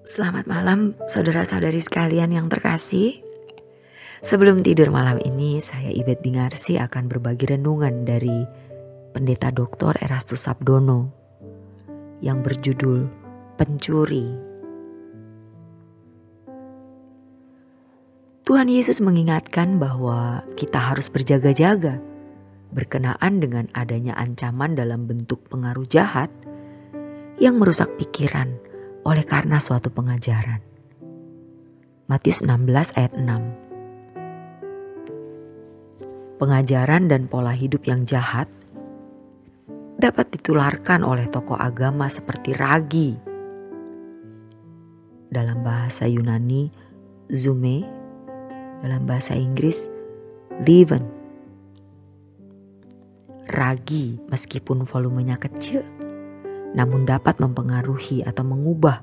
Selamat malam saudara-saudari sekalian yang terkasih. Sebelum tidur malam ini, saya Ibet Bingarsi akan berbagi renungan dari Pendeta Dr. Erastus Sabdono yang berjudul Pencuri. Tuhan Yesus mengingatkan bahwa kita harus berjaga-jaga berkenaan dengan adanya ancaman dalam bentuk pengaruh jahat yang merusak pikiran oleh karena suatu pengajaran. Matius 16 ayat 6. Pengajaran dan pola hidup yang jahat dapat ditularkan oleh tokoh agama seperti ragi. Dalam bahasa Yunani, zume. Dalam bahasa Inggris, leaven. Ragi meskipun volumenya kecil, namun dapat mempengaruhi atau mengubah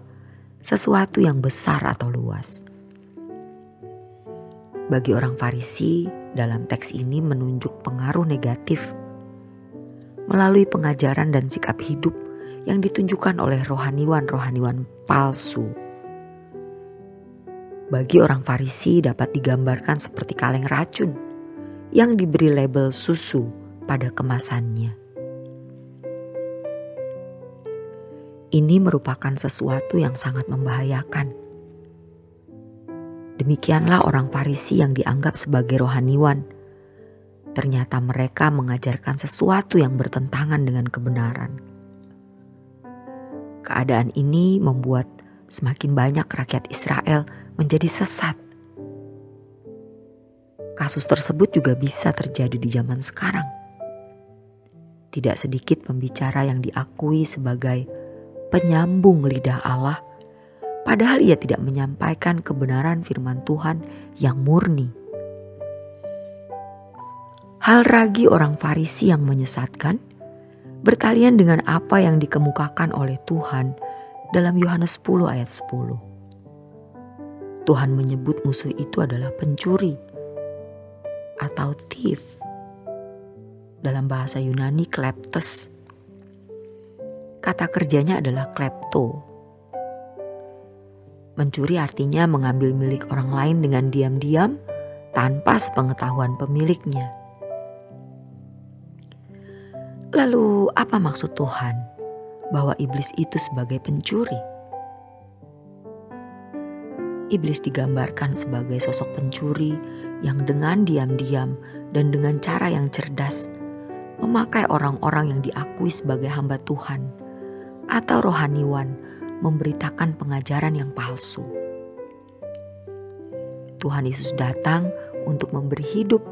sesuatu yang besar atau luas. Bagi orang Farisi, dalam teks ini menunjuk pengaruh negatif melalui pengajaran dan sikap hidup yang ditunjukkan oleh rohaniwan-rohaniwan palsu. Bagi orang Farisi dapat digambarkan seperti kaleng racun yang diberi label susu pada kemasannya. Ini merupakan sesuatu yang sangat membahayakan. Demikianlah orang Farisi yang dianggap sebagai rohaniwan. Ternyata mereka mengajarkan sesuatu yang bertentangan dengan kebenaran. Keadaan ini membuat semakin banyak rakyat Israel menjadi sesat. Kasus tersebut juga bisa terjadi di zaman sekarang. Tidak sedikit pembicara yang diakui sebagai penyambung lidah Allah, padahal ia tidak menyampaikan kebenaran firman Tuhan yang murni. Hal ragi orang Farisi yang menyesatkan berkalian dengan apa yang dikemukakan oleh Tuhan dalam Yohanes 10 ayat 10. Tuhan menyebut musuh itu adalah pencuri atau thief. Dalam bahasa Yunani kleptes. Kata kerjanya adalah klepto. Mencuri artinya mengambil milik orang lain dengan diam-diam tanpa sepengetahuan pemiliknya. Lalu apa maksud Tuhan bahwa iblis itu sebagai pencuri? Iblis digambarkan sebagai sosok pencuri yang dengan diam-diam dan dengan cara yang cerdas memakai orang-orang yang diakui sebagai hamba Tuhan atau rohaniwan memberitakan pengajaran yang palsu. Tuhan Yesus datang untuk memberi hidup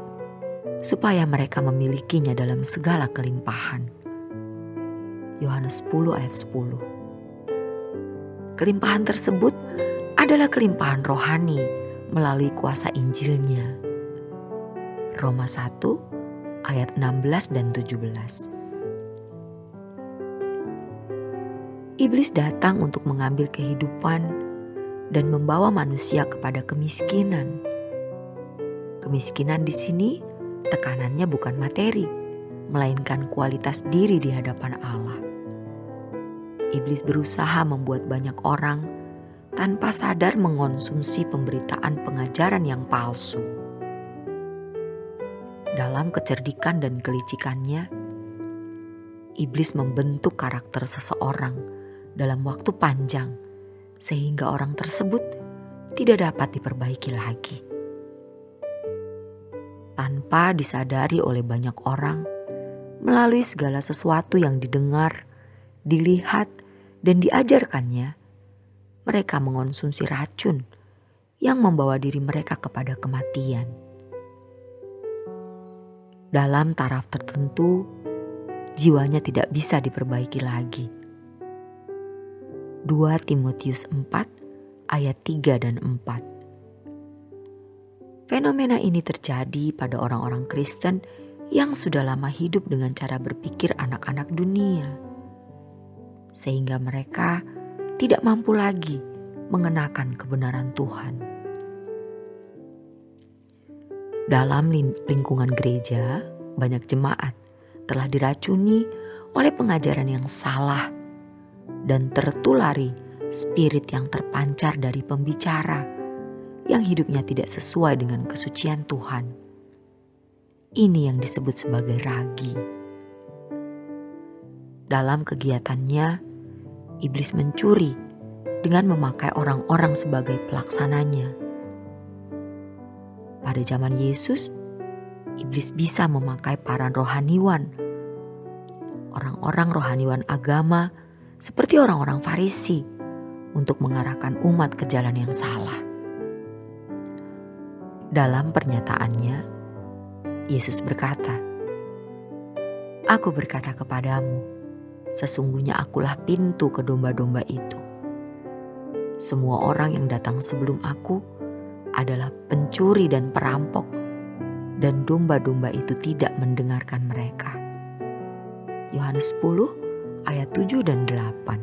supaya mereka memilikinya dalam segala kelimpahan. Yohanes 10 ayat 10. Kelimpahan tersebut adalah kelimpahan rohani melalui kuasa Injilnya. Roma 1 ayat 16 dan 17. Iblis datang untuk mengambil kehidupan dan membawa manusia kepada kemiskinan. Kemiskinan di sini tekanannya bukan materi, melainkan kualitas diri di hadapan Allah. Iblis berusaha membuat banyak orang tanpa sadar mengonsumsi pemberitaan pengajaran yang palsu. Dalam kecerdikan dan kelicikannya, iblis membentuk karakter seseorang dalam waktu panjang sehingga orang tersebut tidak dapat diperbaiki lagi. Tanpa disadari oleh banyak orang, melalui segala sesuatu yang didengar, dilihat, dan diajarkannya, mereka mengonsumsi racun yang membawa diri mereka kepada kematian. Dalam taraf tertentu, jiwanya tidak bisa diperbaiki lagi. 2 Timotius 4 ayat 3 dan 4. Fenomena ini terjadi pada orang-orang Kristen yang sudah lama hidup dengan cara berpikir anak-anak dunia, sehingga mereka tidak mampu lagi mengenakan kebenaran Tuhan. Dalam lingkungan gereja, banyak jemaat telah diracuni oleh pengajaran yang salah dan tertulari spirit yang terpancar dari pembicara yang hidupnya tidak sesuai dengan kesucian Tuhan. Ini yang disebut sebagai ragi. Dalam kegiatannya, iblis mencuri dengan memakai orang-orang sebagai pelaksananya. Pada zaman Yesus, iblis bisa memakai para rohaniwan, orang-orang rohaniwan agama seperti orang-orang Farisi untuk mengarahkan umat ke jalan yang salah. Dalam pernyataannya, Yesus berkata, "Aku berkata kepadamu, sesungguhnya akulah pintu ke domba-domba itu. Semua orang yang datang sebelum aku adalah pencuri dan perampok, dan domba-domba itu tidak mendengarkan mereka." Yohanes 10 ayat 7 dan 8.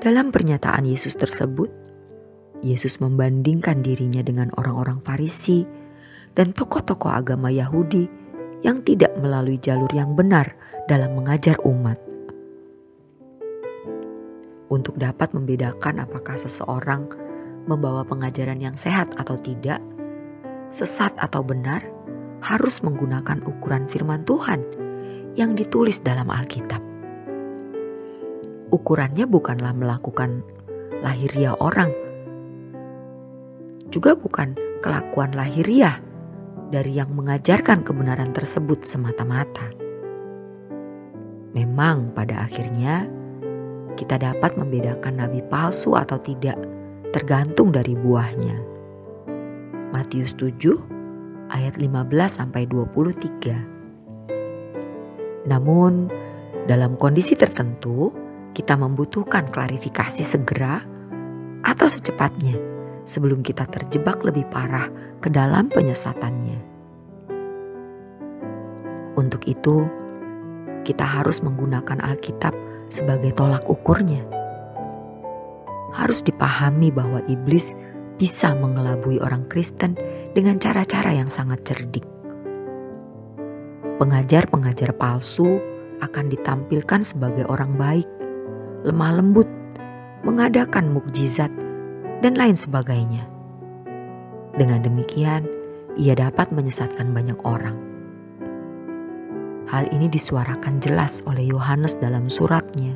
Dalam pernyataan Yesus tersebut, Yesus membandingkan dirinya dengan orang-orang Farisi dan tokoh-tokoh agama Yahudi yang tidak melalui jalur yang benar dalam mengajar umat. Untuk dapat membedakan apakah seseorang membawa pengajaran yang sehat atau tidak, sesat atau benar, harus menggunakan ukuran firman Tuhan yang ditulis dalam Alkitab. Ukurannya bukanlah melakukan lahiriah orang, juga bukan kelakuan lahiriah dari yang mengajarkan kebenaran tersebut semata-mata. Memang pada akhirnya kita dapat membedakan nabi palsu atau tidak tergantung dari buahnya. Matius 7 ayat 15-23. Namun dalam kondisi tertentu kita membutuhkan klarifikasi segera atau secepatnya sebelum kita terjebak lebih parah ke dalam penyesatannya. Untuk itu, kita harus menggunakan Alkitab sebagai tolak ukurnya. Harus dipahami bahwa iblis bisa mengelabui orang Kristen dengan cara-cara yang sangat cerdik. Pengajar-pengajar palsu akan ditampilkan sebagai orang baik, lemah lembut, mengadakan mukjizat, dan lain sebagainya. Dengan demikian, ia dapat menyesatkan banyak orang. Hal ini disuarakan jelas oleh Yohanes dalam suratnya,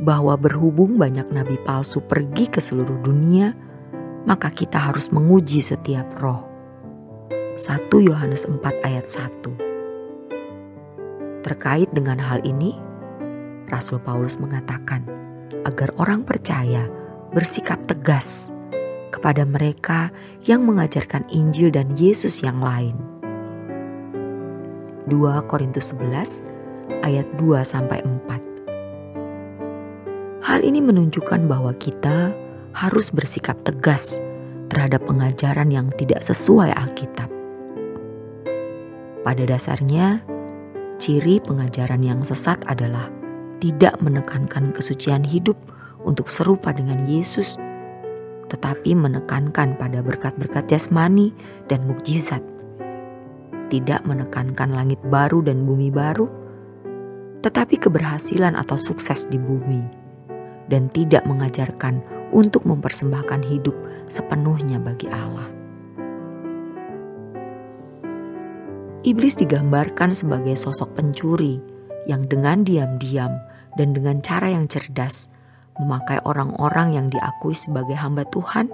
bahwa berhubung banyak nabi palsu pergi ke seluruh dunia, maka kita harus menguji setiap roh. 1 Yohanes 4 ayat 1. Terkait dengan hal ini, Rasul Paulus mengatakan agar orang percaya bersikap tegas kepada mereka yang mengajarkan Injil dan Yesus yang lain. 2 Korintus 11 ayat 2-4. Hal ini menunjukkan bahwa kita harus bersikap tegas terhadap pengajaran yang tidak sesuai Alkitab. Pada dasarnya, ciri pengajaran yang sesat adalah tidak menekankan kesucian hidup untuk serupa dengan Yesus, tetapi menekankan pada berkat-berkat jasmani dan mukjizat. Tidak menekankan langit baru dan bumi baru, tetapi keberhasilan atau sukses di bumi, dan tidak mengajarkan untuk mempersembahkan hidup sepenuhnya bagi Allah. Iblis digambarkan sebagai sosok pencuri yang dengan diam-diam dan dengan cara yang cerdas memakai orang-orang yang diakui sebagai hamba Tuhan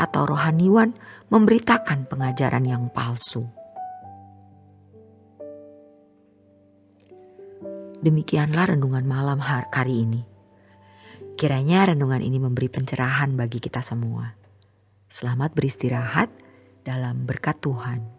atau rohaniwan memberitakan pengajaran yang palsu. Demikianlah renungan malam hari ini. Kiranya renungan ini memberi pencerahan bagi kita semua. Selamat beristirahat dalam berkat Tuhan.